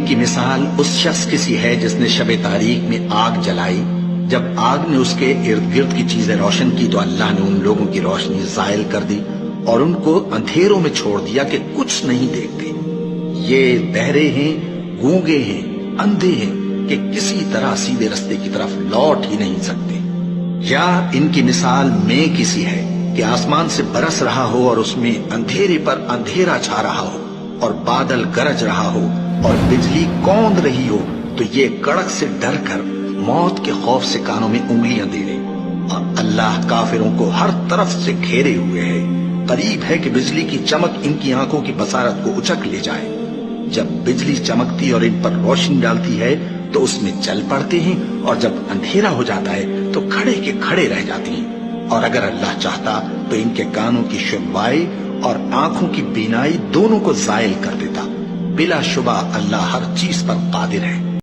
کی مثال اس شخص کی سی ہے جس نے شب تاریک میں آگ جلائی، جب آگ نے اس کے ارد گرد کی چیزیں روشن کی تو اللہ نے ان لوگوں کی روشنی زائل کر دی اور ان کو اندھیروں میں چھوڑ دیا کہ کچھ نہیں دیکھتے۔ یہ بہرے ہیں، گونگے ہیں، اندھے ہیں کہ کسی طرح سیدھے رستے کی طرف لوٹ ہی نہیں سکتے۔ یا ان کی مثال میں کسی ہے کہ آسمان سے برس رہا ہو اور اس میں اندھیرے پر اندھیرا چھا رہا ہو اور بادل گرج رہا ہو اور بجلی کوند رہی ہو تو یہ کڑک سے ڈر کر موت کے خوف سے کانوں میں انگلیاں دے لے۔ اور اللہ کافروں کو ہر طرف سے گھیرے ہوئے ہے، قریب ہے کہ بجلی کی چمک ان کی آنکھوں کی بصارت کو اچک لے جائے۔ جب بجلی چمکتی اور ان پر روشنی ڈالتی ہے تو اس میں چل پڑتے ہیں، اور جب اندھیرا ہو جاتا ہے تو کھڑے کے کھڑے رہ جاتے ہیں۔ اور اگر اللہ چاہتا تو ان کے کانوں کی شنوائی اور آنکھوں کی بینائی دونوں کو زائل کر دیتا۔ بلا شبہ اللہ ہر چیز پر قادر ہے۔